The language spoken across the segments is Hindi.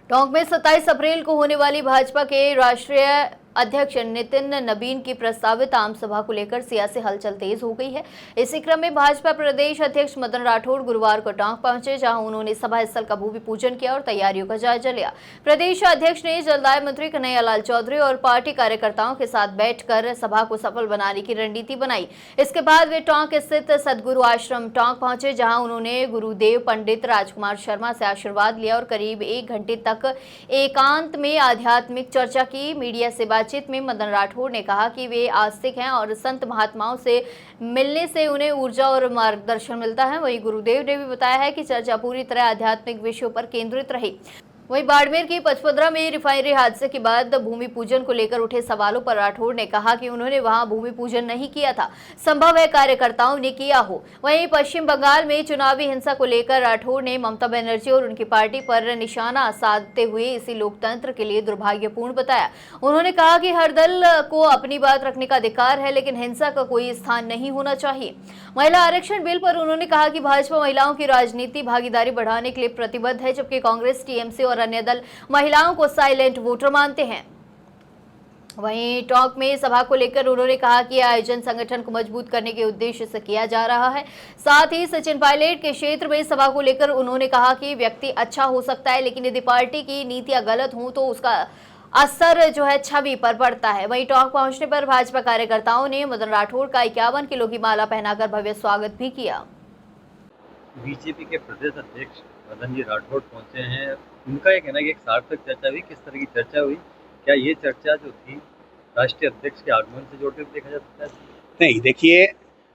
टोंक में 27 अप्रैल को होने वाली भाजपा के राष्ट्रीय अध्यक्ष नितिन नबीन की प्रस्तावित आम सभा को लेकर सियासी हलचल तेज हो गई है। इसी क्रम में भाजपा प्रदेश अध्यक्ष मदन राठौड़ गुरुवार को टोंक पहुंचे, जहां उन्होंने सभा स्थल का भूमि पूजन किया और तैयारियों का जायजा लिया। प्रदेश अध्यक्ष ने जलदाय मंत्री कन्हैयालाल चौधरी और पार्टी कार्यकर्ताओं के साथ बैठकर सभा को सफल बनाने की रणनीति बनाई। इसके बाद वे टोंक स्थित सदगुरु आश्रम टोंक पहुंचे, जहां उन्होंने गुरुदेव पंडित राजकुमार शर्मा से आशीर्वाद लिया और करीब 1 घंटे तक एकांत में आध्यात्मिक चर्चा की। मीडिया से बातचीत में मदन राठौड़ ने कहा कि वे आस्तिक हैं और संत महात्माओं से मिलने से उन्हें ऊर्जा और मार्गदर्शन मिलता है। वहीं गुरुदेव ने भी बताया है कि चर्चा पूरी तरह आध्यात्मिक विषयों पर केंद्रित रही। वहीं बाड़मेर की पचपदरा में रिफाइनरी हादसे के बाद भूमि पूजन को लेकर उठे सवालों पर राठौड़ ने कहा कि उन्होंने वहां भूमि पूजन नहीं किया था, संभव है कार्यकर्ताओं ने किया हो। वहीं पश्चिम बंगाल में चुनावी हिंसा को लेकर राठौड़ ने ममता बनर्जी और उनकी पार्टी पर निशाना साधते हुए इसी लोकतंत्र के लिए दुर्भाग्यपूर्ण बताया। उन्होंने कहा कि हर दल को अपनी बात रखने का अधिकार है, लेकिन हिंसा का कोई स्थान नहीं होना चाहिए। महिला आरक्षण बिल पर उन्होंने कहा कि भाजपा महिलाओं की राजनीति भागीदारी बढ़ाने के लिए प्रतिबद्ध है, जबकि कांग्रेस, टीएमसी और अन्य दल महिलाओं को साइलेंट वोटर मानते हैं। वहीं टोंक में सभा को लेकर उन्होंने कहा कि आयोजन संगठन को मजबूत करने के उद्देश्य से किया जा रहा है। साथ ही सचिन पायलट के क्षेत्र में सभा को लेकर उन्होंने कहा कि व्यक्ति अच्छा हो सकता है, लेकिन यदि पार्टी की नीतियां गलत हों तो उसका असर जो है छवि पर पड़ता है। वहीं टोंक पहुंचने पर भाजपा कार्यकर्ताओं ने मदन राठौड़ का 51 किलो की माला पहनाकर भव्य स्वागत भी किया। बीजेपी के प्रदेश अध्यक्ष मदन जी राठौड़ पहुंचे हैं। उनका ये कहना है कि एक सार्थक चर्चा हुई। किस तरह की चर्चा हुई? क्या ये चर्चा जो थी राष्ट्रीय अध्यक्ष के आगमन से जोड़कर देखा जा सकता है? नहीं, देखिए,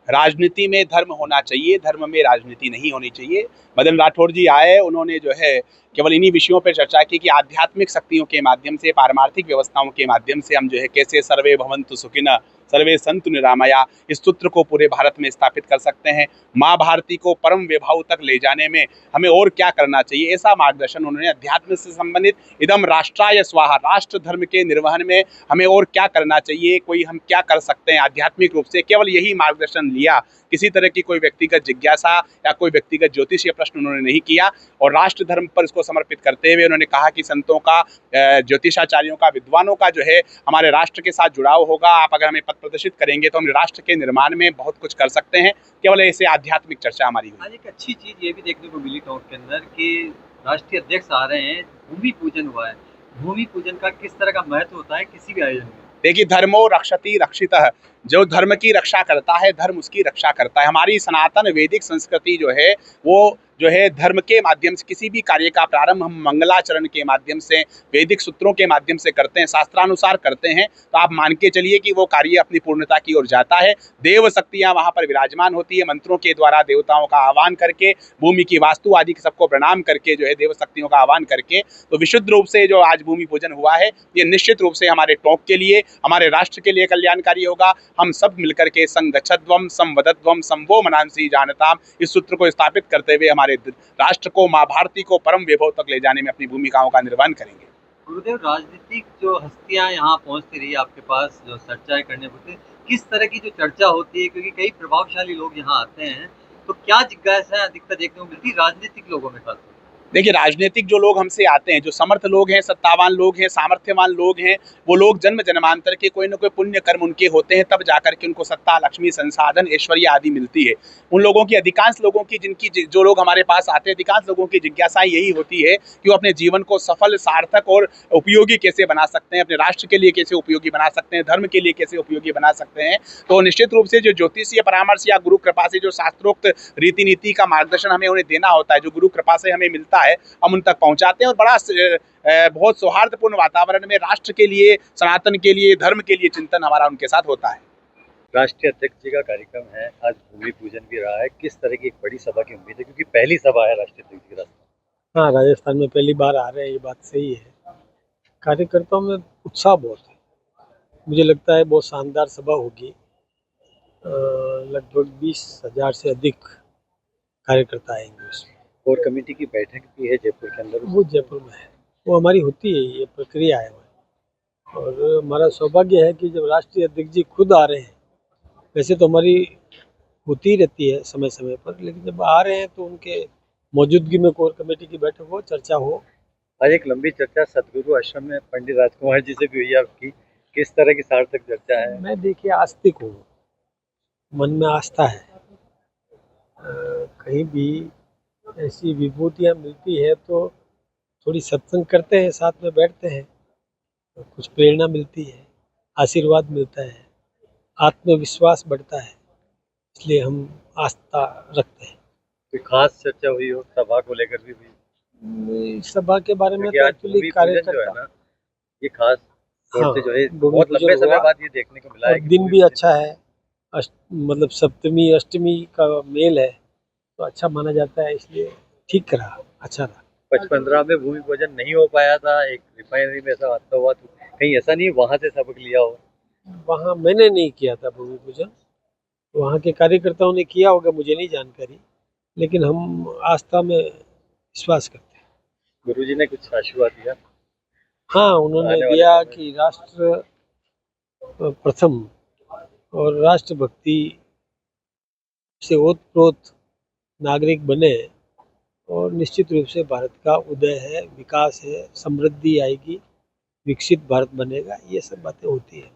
राजनीति में धर्म होना चाहिए, धर्म में राजनीति नहीं होनी चाहिए। मदन राठौड़ जी आए, उन्होंने जो है केवल इन्हीं विषयों पर चर्चा की कि आध्यात्मिक शक्तियों के माध्यम से, पारमार्थिक व्यवस्थाओं के माध्यम से हम जो है कैसे सर्वे भवन्तु सुखिनः सर्वे सन्तु निरामया इस सूत्र को पूरे भारत में स्थापित कर सकते हैं। माँ भारती को परम वैभव तक ले जाने में हमें और क्या करना चाहिए, ऐसा मार्गदर्शन उन्होंने अध्यात्म से संबंधित इदम राष्ट्राय स्वाहा, राष्ट्र धर्म के निर्वहन में हमें और क्या करना चाहिए, कोई हम क्या कर सकते हैं आध्यात्मिक रूप से, केवल यही मार्गदर्शन लिया। किसी तरह की कोई व्यक्तिगत जिज्ञासा या कोई व्यक्तिगत ज्योतिषीय प्रश्न उन्होंने नहीं किया और राष्ट्र धर्म पर इसको समर्पित करते हुए उन्होंने कहा कि संतों का, ज्योतिषाचार्यों का, विद्वानों का जो है हमारे राष्ट्र के साथ जुड़ाव होगा। आप अगर हमें पथ प्रदर्शित करेंगे तो हम राष्ट्र के निर्माण में बहुत कुछ कर सकते हैं। केवल ऐसे आध्यात्मिक चर्चा हमारी हुई। आज एक अच्छी चीज ये भी देखने को मिली टोंक के अंदर कि राष्ट्रीय अध्यक्ष आ रहे हैं, भूमि पूजन हुआ है। भूमि पूजन का किस तरह का महत्व होता है किसी भी आयोजन में? देखिए, धर्मो रक्षति रक्षितः, जो धर्म की रक्षा करता है धर्म उसकी रक्षा करता है। हमारी सनातन वैदिक संस्कृति जो है वो जो है धर्म के माध्यम से किसी भी कार्य का प्रारंभ हम मंगलाचरण के माध्यम से, वैदिक सूत्रों के माध्यम से करते हैं, शास्त्रानुसार करते हैं। तो आप मान के चलिए कि वो कार्य अपनी पूर्णता की ओर जाता है। देव शक्तियाँ वहाँ पर विराजमान होती है, मंत्रों के द्वारा देवताओं का आह्वान करके, भूमि की वास्तु आदि सबको प्रणाम करके जो है देव शक्तियों का आह्वान करके, तो विशुद्ध रूप से जो आज भूमि पूजन हुआ है ये निश्चित रूप से हमारे टोंक के लिए, हमारे राष्ट्र के लिए कल्याणकारी होगा। हम सब मिलकर के संगच्छध्वम संवदध्वम संवो मनांसी जानताम इस सूत्र को स्थापित करते हुए हमारे राष्ट्र को, माँ भारती को परम वैभव तक ले जाने में अपनी भूमिकाओं का निर्वहन करेंगे। गुरुदेव, राजनीतिक जो हस्तियां यहाँ पहुंचती रही आपके पास, जो चर्चाएं करने पड़ती, किस तरह की जो चर्चा होती है, क्योंकि कई प्रभावशाली लोग यहाँ आते हैं, तो क्या जिज्ञासा अधिकतर देखने को मिलती है राजनीतिक लोगों में खासकर? देखिए, राजनीतिक जो लोग हमसे आते हैं, जो समर्थ लोग हैं, सत्तावान लोग हैं, सामर्थ्यवान लोग हैं, वो लोग जन्म जन्मांतर के कोई न कोई पुण्य कर्म उनके होते हैं, तब जाकर के उनको सत्ता, लक्ष्मी, संसाधन, ऐश्वर्य आदि मिलती है। उन लोगों की, अधिकांश लोगों की, जो लोग हमारे पास आते हैं, अधिकांश लोगों की जिज्ञासा यही होती है कि वो अपने जीवन को सफल, सार्थक और उपयोगी कैसे बना सकते हैं, अपने राष्ट्र के लिए कैसे उपयोगी बना सकते हैं, धर्म के लिए कैसे उपयोगी बना सकते हैं। तो निश्चित रूप से जो ज्योतिषीय परामर्श या गुरु कृपा से जो शास्त्रोक्त रीति नीति का मार्गदर्शन हमें उन्हें देना होता है, जो गुरु कृपा से हमें मिलता है, हम उन तक पहुंचाते हैं और बड़ा बहुत सौहार्दपूर्ण वातावरण में राष्ट्र के लिए, सनातन के लिए, धर्म के लिए चिंतन हमारा उनके साथ होता है। राष्ट्रीय अध्यक्ष जी का कार्यक्रम है, आज भूमि पूजन भी रहा है। किस तरह की एक बड़ी सभा की उम्मीद है, क्योंकि पहली सभा है राष्ट्रीय अध्यक्ष की राजस्थान? हाँ, राजस्थान में पहली बार आ रहे हैं, ये बात सही है। कार्यकर्ताओं में उत्साह बहुत है, मुझे लगता है बहुत शानदार सभा होगी। लगभग 20,000 से अधिक कार्यकर्ता आएंगे उसमें। कोर कमेटी की बैठक भी है जयपुर के अंदर? वो जयपुर में है, वो हमारी होती है, ये प्रक्रिया है। और हमारा सौभाग्य है कि जब राष्ट्रीय अध्यक्ष जी खुद आ रहे हैं, वैसे तो हमारी होती रहती है समय समय पर, लेकिन जब आ रहे हैं तो उनके मौजूदगी में कोर कमेटी की बैठक हो, चर्चा हो आज एक लंबी चर्चा सदगुरु आश्रम में पंडित राजकुमार जी से भी हुई है आपकी, किस तरह की सार्थक चर्चा है? मैं देखिए आस्तिक हूँ, मन में आस्था है। कहीं भी ऐसी विभूतियाँ मिलती है तो थोड़ी सत्संग करते हैं, साथ में बैठते हैं, तो कुछ प्रेरणा मिलती है, आशीर्वाद मिलता है, आत्मविश्वास बढ़ता है, इसलिए हम आस्था रखते हैं। कोई खास चर्चा हुई हो सभा को लेकर भी हुई? सभा के बारे में क्योंकि तो आज एक्चुअली भूमि पूजन जो है कार्यकर्ता ना, ये खास तौर हाँ, से जो है भूमि बहुत पूजन लंबे समय हुआ बाद ये देखने को मिला और है कि दिन भूमि भी पूजन अच्छा है। मतलब सप्तमी अष्टमी का मेल है तो अच्छा माना जाता है, इसलिए ठीक रहा, अच्छा रहा। 15 में भूमि पूजन नहीं हो पाया था, एक रिफाइनरी में ऐसा हादसा हुआ, तो कहीं ऐसा नहीं वहां से सबक लिया हो? वहाँ मैंने नहीं किया था भूमि पूजन, वहाँ के कार्यकर्ताओं ने किया होगा, मुझे नहीं जानकारी, लेकिन हम आस्था में विश्वास करते हैं। गुरुजी ने कुछ आशीर्वाद दिया? हाँ, उन्होंने आने वाले दिया समय कि राष्ट्र प्रथम और राष्ट्रभक्ति से ओतप्रोत नागरिक बने और निश्चित रूप से भारत का उदय है, विकास है, समृद्धि आएगी, विकसित भारत बनेगा, ये सब बातें होती है।